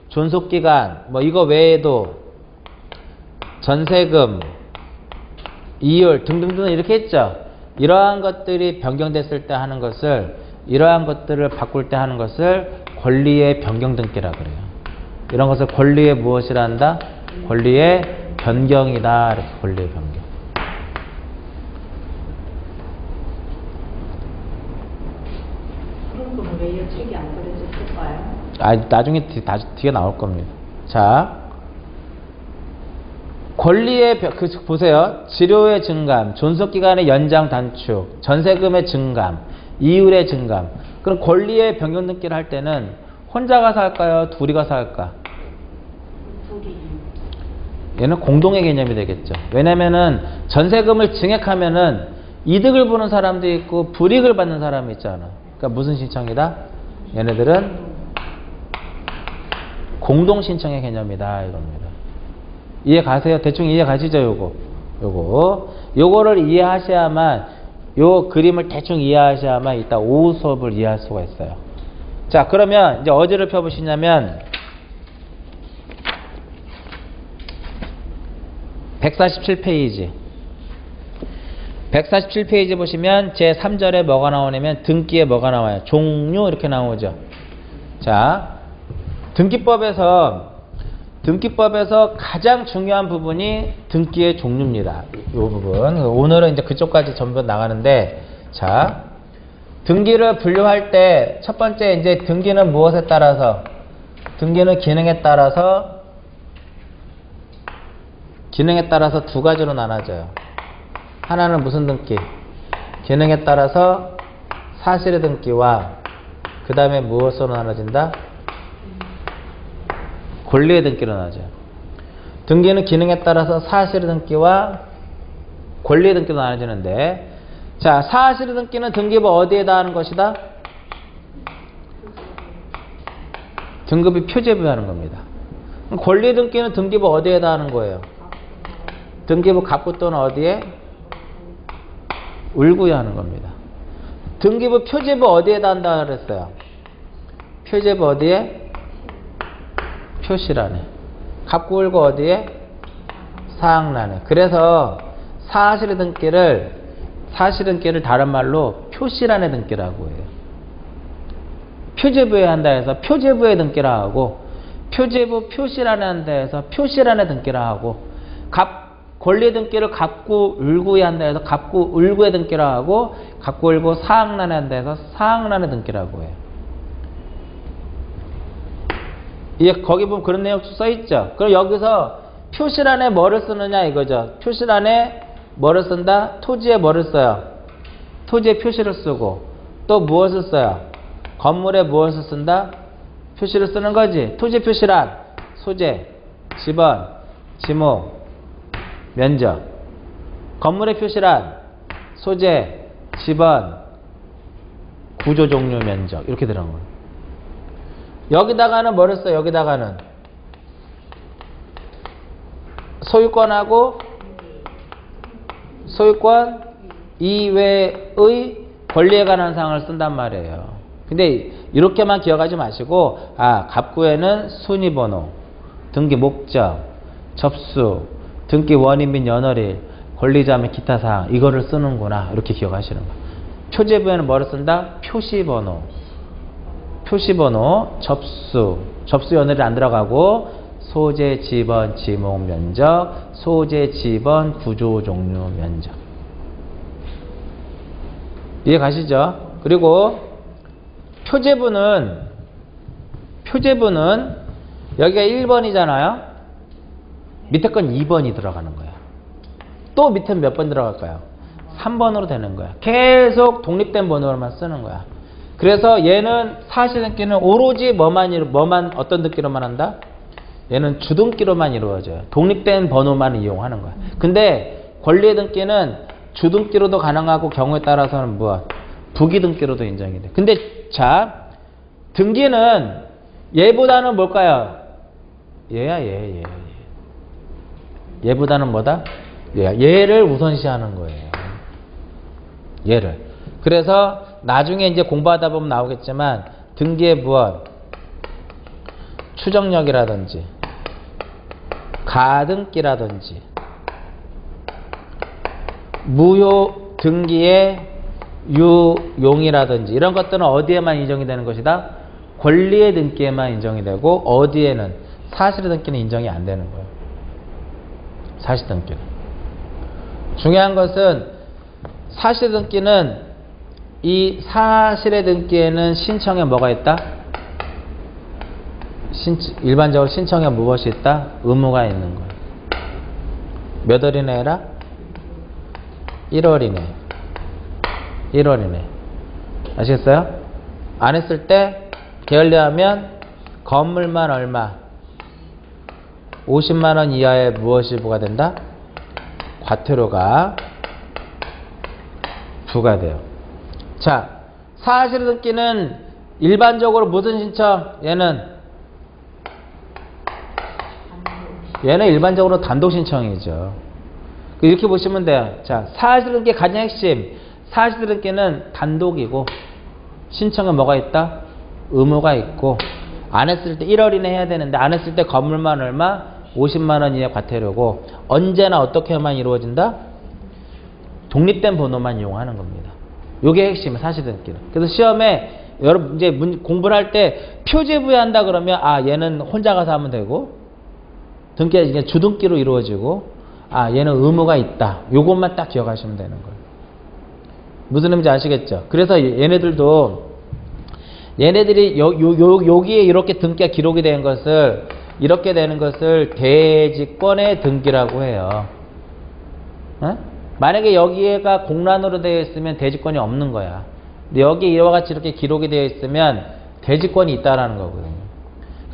존속기간 뭐 이거 외에도 전세금, 이율 등등등 이렇게 했죠. 이러한 것들이 변경됐을 때 하는 것을, 이러한 것들을 바꿀 때 하는 것을 권리의 변경 등기라 그래요. 이런 것을 권리의 무엇이라 한다? 권리의 변경이다. 이렇게 권리의 변경. 그런 거는 왜 예측이 안 그려졌을까요? 나중에 뒤에 나올 겁니다. 자, 권리의 보세요. 지료의 증감, 존속기간의 연장 단축, 전세금의 증감, 이율의 증감. 그럼 권리의 변경 등기를 할 때는 혼자 가서 할까요? 둘이 가서 할까? 둘이. 얘는 공동의 개념이 되겠죠. 왜냐면은 전세금을 증액하면은 이득을 보는 사람도 있고 불이익을 받는 사람이 있잖아. 그러니까 무슨 신청이다? 얘네들은 공동 신청의 개념이다 이겁니다. 이해 가세요? 대충 이해 가시죠? 요거를 이해하셔야만, 요 그림을 대충 이해하셔야만 이따 오후 수업을 이해할 수가 있어요. 자, 그러면 이제 어디를 펴보시냐면 147페이지 147페이지 보시면 제 3절에 뭐가 나오냐면 등기에 뭐가 나와요? 종류 이렇게 나오죠. 자, 등기법에서 가장 중요한 부분이 등기의 종류입니다. 이 부분. 오늘은 이제 그쪽까지 전부 나가는데, 자, 등기를 분류할 때 첫 번째 이제 등기는 무엇에 따라서? 등기는 기능에 따라서 두 가지로 나눠져요. 하나는 무슨 등기? 기능에 따라서 사실의 등기와 그 다음에 무엇으로 나눠진다? 권리의 등기로 나눠져요. 등기는 기능에 따라서 사실의 등기와 권리의 등기로 나눠지는데, 자, 사실의 등기는 등기부 어디에다 하는 것이다? 등기부 표제부에 하는 겁니다. 권리의 등기는 등기부 어디에다 하는 거예요? 등기부 갑구 또는 어디에? 울구에 하는 겁니다. 등기부 표제부 어디에다 한다 그랬어요? 표제부 어디에? 표시란에. 갑구 울구 어디에? 사항란에. 그래서 사실의 등기를 다른 말로 표시란의 등기라고 해요. 표제부에 한다 해서 표제부의 등기라 하고, 표제부 표시란에 한다 해서 표시란의 등기라 하고, 권리의 등기를 갑구 울구에 한다 해서 갑구 울구의 등기라 하고, 갑구 울구 사항란에 한다 해서 사항란의 등기라고 해요. 거기 보면 그런 내용 써있죠. 그럼 여기서 표시란에 뭐를 쓰느냐 이거죠. 표시란에 뭐를 쓴다? 토지에 뭐를 써요? 토지에 표시를 쓰고, 또 무엇을 써요? 건물에 무엇을 쓴다? 표시를 쓰는 거지. 토지 표시란, 소재, 지번, 지목, 면적. 건물의 표시란, 소재, 지번, 구조 종류, 면적. 이렇게 들어간 거예요. 여기다가는 뭐를 써요? 여기다가는 소유권하고 소유권 이외의 권리에 관한 사항을 쓴단 말이에요. 근데 이렇게만 기억하지 마시고, 갑구에는 순위번호, 등기 목적, 접수, 등기 원인 및 연월일, 권리자 및 기타 사항, 이거를 쓰는구나 이렇게 기억하시는 거예요. 표제부에는 뭐를 쓴다? 표시번호, 접수 연월이 안 들어가고, 소재, 지번, 지목, 면적, 소재, 지번, 구조, 종류, 면적. 이해 가시죠? 그리고 표제부는 여기가 1번이잖아요. 밑에 건 2번이 들어가는 거야. 또 밑에 몇 번 들어갈까요? 3번으로 되는 거야. 계속 독립된 번호로만 쓰는 거야. 그래서 얘는 사실등기는 오로지 뭐만 어떤 등기로만 한다? 얘는 주등기로만 이루어져요. 독립된 번호만 이용하는 거야. 근데 권리의 등기는 주등기로도 가능하고 경우에 따라서는 무엇? 부기등기로도 인정이 돼. 근데 자, 등기는 얘보다는 뭘까요? 얘야. 얘보다는 뭐다? 얘를 우선시하는 거예요. 얘를. 그래서 나중에 이제 공부하다 보면 나오겠지만 등기의 무엇? 추정력이라든지 가등기라든지 무효 등기의 유용이라든지 이런 것들은 어디에만 인정이 되는 것이다? 권리의 등기에만 인정이 되고 어디에는 사실의 등기는 인정이 안 되는 거예요. 사실 등기는. 중요한 것은 사실 등기는 이 사실의 등기에는 신청에 뭐가 있다? 일반적으로 신청에 무엇이 있다? 의무가 있는 거예요. 몇 월이네 해라? 1월이네. 1월이네. 아시겠어요? 안 했을 때 게을리하면 건물만 얼마? 50만원 이하의 무엇이 부과된다? 과태료가 부과돼요. 자, 사실 등기는 일반적으로 무슨 신청? 얘는 일반적으로 단독 신청이죠. 이렇게 보시면 돼요. 자, 사실 등기의 가장 핵심. 사실 등기는 단독이고 신청에 뭐가 있다? 의무가 있고 안 했을 때 1월 이내 해야 되는데 안 했을 때 건물만 얼마? 50만원 이하 과태료고 언제나 어떻게만 이루어진다? 독립된 번호만 이용하는 겁니다. 요게 핵심이에요. 사실 등기는. 그래서 시험에 여러분 이제 공부를 할 때 표지 부여한다 그러면 아 얘는 혼자 가서 하면 되고 등기가 이제 주등기로 이루어지고 아 얘는 의무가 있다. 요것만 딱 기억하시면 되는 거예요. 무슨 의미인지 아시겠죠? 그래서 얘네들이 여기에 이렇게 등기가 기록이 된 것을 이렇게 되는 것을 대지권의 등기라고 해요. 어? 만약에 여기가 공란으로 되어 있으면 대지권이 없는 거야. 근데 여기에 이와 같이 이렇게 기록이 되어 있으면 대지권이 있다라는 거거든요.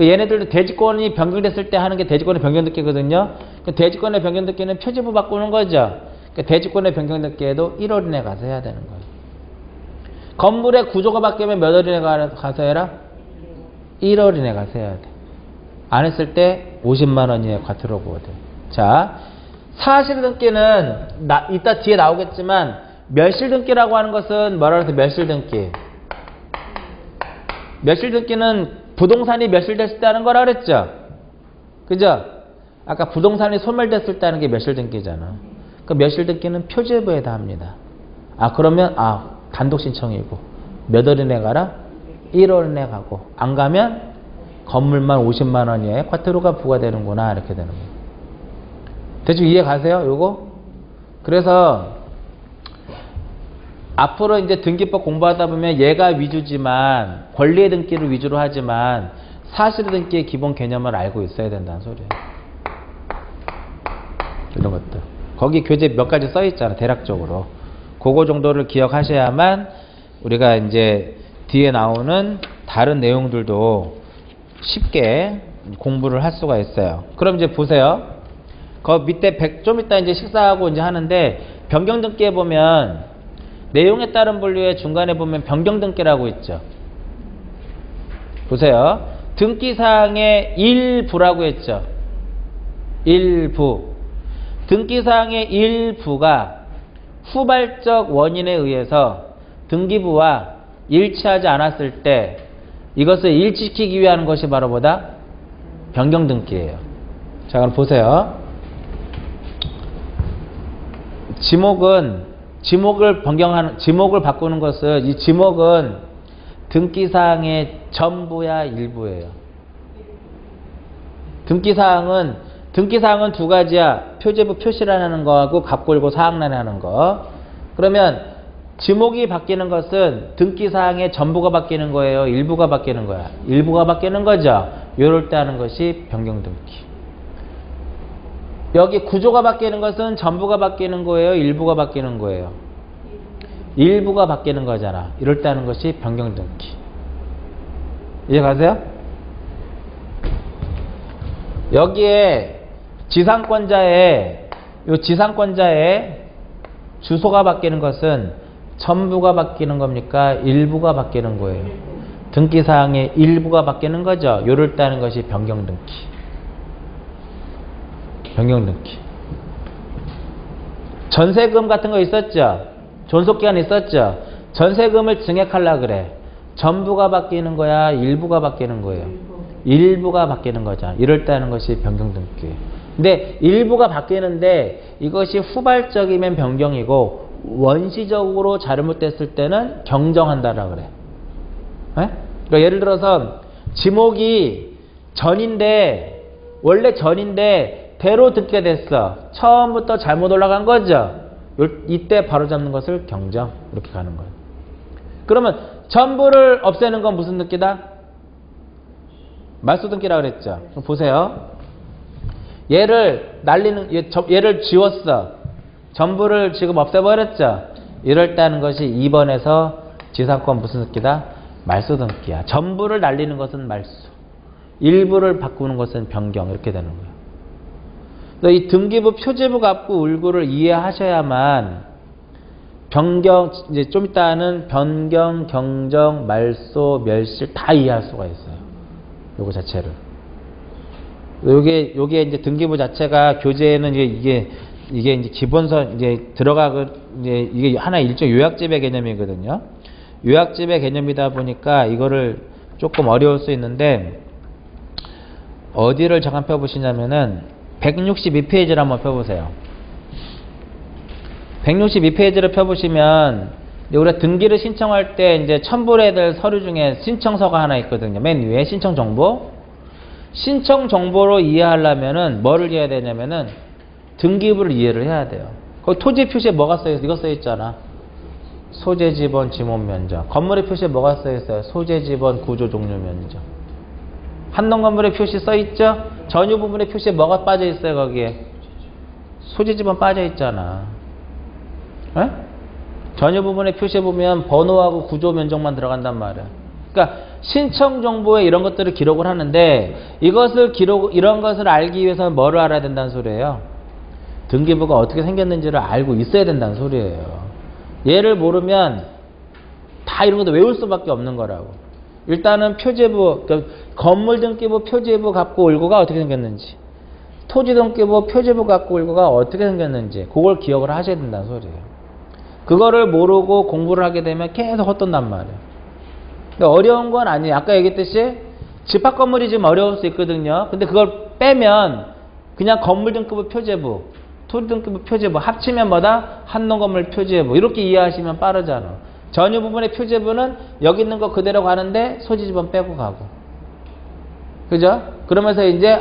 얘네들도 대지권이 변경됐을 때 하는 게 대지권의 변경 등기거든요. 대지권의 변경 등기는 표지부 바꾸는 거죠. 대지권의 변경 등기에도 1월 이내 가서 해야 되는 거예요. 건물의 구조가 바뀌면 몇 월 이내 가서 해라? 1월 이내 가서 해야 돼. 안 했을 때 50만원 이하의 과태료 부과돼요. 자, 사실 등기는 이따 뒤에 나오겠지만 멸실 등기라고 하는 것은 뭐라고 해서 멸실 등기? 멸실 등기는 부동산이 멸실됐을 때 하는 거라 그랬죠? 그죠? 아까 부동산이 소멸됐을 때 하는 게 멸실 등기잖아. 그 멸실 등기는 표지부에다 합니다. 아, 그러면 단독 신청이고 몇 월 이내 가라? 1월 이내 가고 안 가면 건물만 50만원 이하의 과태료가 부과되는구나 이렇게 되는 거예요. 대충 이해 가세요? 요거? 그래서 앞으로 이제 등기법 공부하다 보면 얘가 위주지만 권리의 등기를 위주로 하지만 사실의 등기의 기본 개념을 알고 있어야 된다는 소리예요. 이런 것들. 거기 교재 몇 가지 써 있잖아. 대략적으로. 그거 정도를 기억하셔야만 우리가 이제 뒤에 나오는 다른 내용들도 쉽게 공부를 할 수가 있어요. 그럼 이제 보세요. 그 밑에 좀 이따 이제 식사하고 이제 하는데 변경 등기에 보면 내용에 따른 분류의 중간에 보면 변경 등기라고 있죠. 보세요. 등기사항의 일부라고 했죠. 일부. 등기사항의 일부가 후발적 원인에 의해서 등기부와 일치하지 않았을 때 이것을 일치시키기 위한 것이 바로 뭐다? 변경 등기예요. 자, 그럼 보세요. 지목을 바꾸는 것은 이 지목은 등기사항의 전부야 일부예요. 등기사항은 두 가지야. 표제부 표시란하는 거하고 갑골고 사항란하는 거. 그러면 지목이 바뀌는 것은 등기사항의 전부가 바뀌는 거예요. 일부가 바뀌는 거야. 일부가 바뀌는 거죠. 요럴 때 하는 것이 변경 등기. 여기 구조가 바뀌는 것은 전부가 바뀌는 거예요? 일부가 바뀌는 거예요? 일부가 바뀌는 거잖아. 이럴 때 하는 것이 변경등기. 이해 가세요? 여기에 지상권자의 주소가 바뀌는 것은 전부가 바뀌는 겁니까? 일부가 바뀌는 거예요. 등기사항의 일부가 바뀌는 거죠. 요럴 때 하는 것이 변경등기. 변경등기. 전세금 같은 거 있었죠? 존속기간 있었죠? 전세금을 증액하려고 그래. 전부가 바뀌는 거야? 일부가 바뀌는 거예요? 일부가 바뀌는 거잖아. 이럴 때 하는 것이 변경등기. 근데 일부가 바뀌는데 이것이 후발적이면 변경이고 원시적으로 잘못됐을 때는 경정한다라고 그래. 네? 그러니까 예를 들어서 지목이 원래 전인데 대로 듣게 됐어. 처음부터 잘못 올라간 거죠. 이때 바로 잡는 것을 경정. 이렇게 가는 거예요. 그러면 전부를 없애는 건 무슨 등기다? 말소등기라고 그랬죠. 그럼 보세요. 얘를 지웠어. 전부를 지금 없애버렸죠. 이럴 때 하는 것이 2번에서 지상권 무슨 등기다? 말소등기야. 전부를 날리는 것은 말소. 일부를 바꾸는 것은 변경. 이렇게 되는 거예요. 이 등기부 표제부 갑구 울구를 이해하셔야만 변경, 이제 좀 이따 하는 변경, 경정, 말소, 멸실 다 이해할 수가 있어요. 요거 자체를. 요게 이제 등기부 자체가 교재에는 이게 이제 기본선 이제 이제 이게 하나 일종 요약집의 개념이거든요. 요약집의 개념이다 보니까 이거를 조금 어려울 수 있는데 어디를 잠깐 펴보시냐면은 162페이지를 한번 펴보세요. 162페이지를 펴보시면 우리가 등기를 신청할 때 이제 첨부해야 될 서류 중에 신청서가 하나 있거든요. 맨 위에 신청 정보. 신청 정보로 이해하려면은 뭐를 이해해야 되냐면은 등기부를 이해를 해야 돼요. 거기 토지 표시에 뭐가 써있어? 이거 써있잖아. 소재 지번 지목 면적. 건물의 표시에 뭐가 써있어요? 소재 지번 구조 종료 면적. 한동 건물의 표시 써있죠? 전유 부분의 표시에 뭐가 빠져있어요? 거기에 소재 지번 빠져있잖아. 에? 전유 부분의 표시에 보면 번호하고 구조 면적만 들어간단 말이야. 그러니까 신청 정보에 이런 것들을 기록을 하는데 이런 것을 알기 위해서는 뭐를 알아야 된다는 소리예요? 등기부가 어떻게 생겼는지를 알고 있어야 된다는 소리예요. 얘를 모르면 다 이런 것도 외울 수밖에 없는 거라고. 일단은 표제부, 그러니까 건물 등기부 표제부 갑구 울구가 어떻게 생겼는지, 토지 등기부 표제부 갑구 울구가 어떻게 생겼는지 그걸 기억을 하셔야 된다는 소리예요. 그거를 모르고 공부를 하게 되면 계속 헛돈단 말이에요. 근데 어려운 건 아니에요. 아까 얘기했듯이 집합 건물이 좀 어려울 수 있거든요. 근데 그걸 빼면 그냥 건물 등기부 표제부, 토지 등기부 표제부 합치면 뭐다? 한동 건물 표제부. 이렇게 이해하시면 빠르잖아. 전유 부분의 표제부는 여기 있는 거 그대로 가는데 소지 지번 빼고 가고. 그죠? 그러면서 이제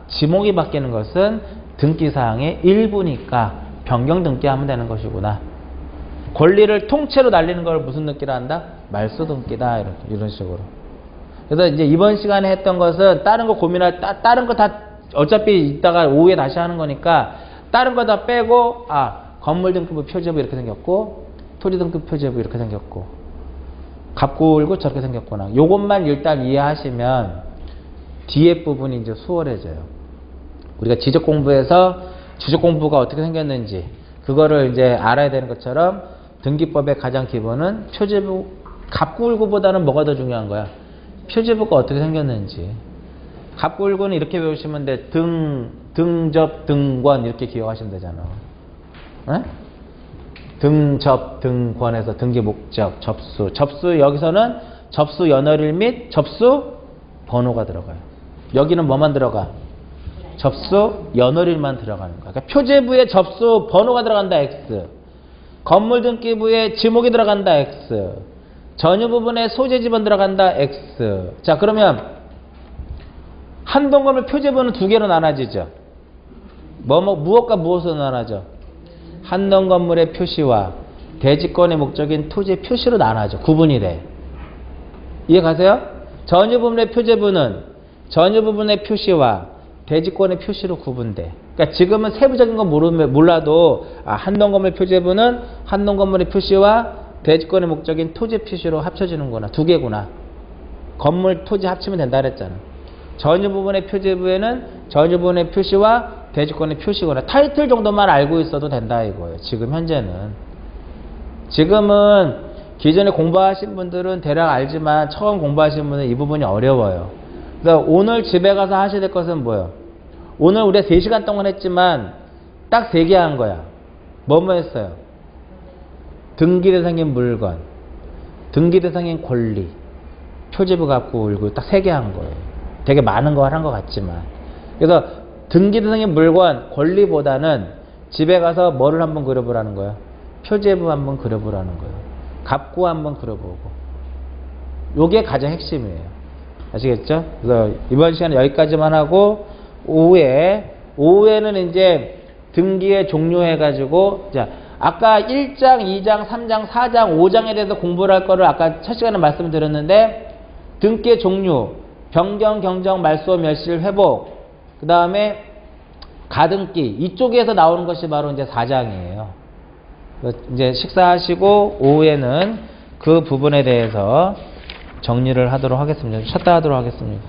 지목이 바뀌는 것은 등기사항의 일부니까 변경 등기하면 되는 것이구나. 권리를 통째로 날리는 걸 무슨 등기라 한다? 말소 등기다. 이런 식으로. 그래서 이제 이번 시간에 했던 것은 다른 거 다른 거 다 어차피 이따가 오후에 다시 하는 거니까 다른 거 다 빼고 건물 등기부 표제부 이렇게 생겼고 토지 등기부 표제부 이렇게 생겼고 갑구 울구 저렇게 생겼구나. 요것만 일단 이해하시면 뒤에 부분이 이제 수월해져요. 우리가 지적 공부에서 주적 공부가 어떻게 생겼는지 그거를 이제 알아야 되는 것처럼 등기법의 가장 기본은 표제부, 갑구 울구보다는 뭐가 더 중요한 거야? 표제부가 어떻게 생겼는지. 갑구 울구는 이렇게 배우시면 돼. 등접, 등권 이렇게 기억하시면 되잖아. 에? 등접, 등권에서 등기 목적, 접수. 접수 여기서는 접수 연월일 및 접수 번호가 들어가요. 여기는 뭐만 들어가? 접수 연월일만 들어가는 거야. 그러니까 표제부에 접수 번호가 들어간다 X. 건물 등기부에 지목이 들어간다 X. 전유 부분에 소재 지번 들어간다 X. 자, 그러면 한동 건물 표제부는 두 개로 나눠지죠. 무엇과 무엇으로 나눠져? 한동 건물의 표시와 대지권의 목적인 토지의 표시로 나눠져. 구분이 돼. 이해 가세요? 전유 부분의 표제부는 전유 부분의 표시와 대지권의 표시로 구분돼. 그러니까 지금은 세부적인 건 몰라도 한동 건물 표제부는 한동 건물의 표시와 대지권의 목적인 토지 표시로 합쳐지는구나. 두 개구나. 건물, 토지 합치면 된다 그랬잖아. 전유 부분의 표제부에는 전유 부분의 표시와 대지권의 표시구나. 타이틀 정도만 알고 있어도 된다 이거예요. 지금 현재는. 지금은 기존에 공부하신 분들은 대략 알지만 처음 공부하신 분은 이 부분이 어려워요. 그래서 오늘 집에 가서 하셔야 될 것은 뭐예요? 오늘 우리가 3시간 동안 했지만 딱 3개 한 거야. 뭐뭐 했어요? 등기 대상인 물건, 등기 대상인 권리, 표제부 갖고 울고 딱 3개 한 거예요. 되게 많은 거 한 것 같지만. 그래서 등기 대상인 물건, 권리보다는 집에 가서 뭐를 한번 그려보라는 거예요? 표제부 한번 그려보라는 거예요. 갑구 한번 그려보고. 요게 가장 핵심이에요. 아시겠죠? 그래서 이번 시간은 여기까지만 하고 오후에는 이제 등기에 종료해가지고 자 아까 1장, 2장, 3장, 4장, 5장에 대해서 공부를 할 거를 아까 첫 시간에 말씀드렸는데 등기의 종류, 변경, 경정, 말소, 멸실, 회복 그 다음에 가등기 이쪽에서 나오는 것이 바로 이제 4장이에요. 이제 식사하시고 오후에는 그 부분에 대해서 정리를 하도록 하겠습니다. 쉬었다 하도록 하겠습니다.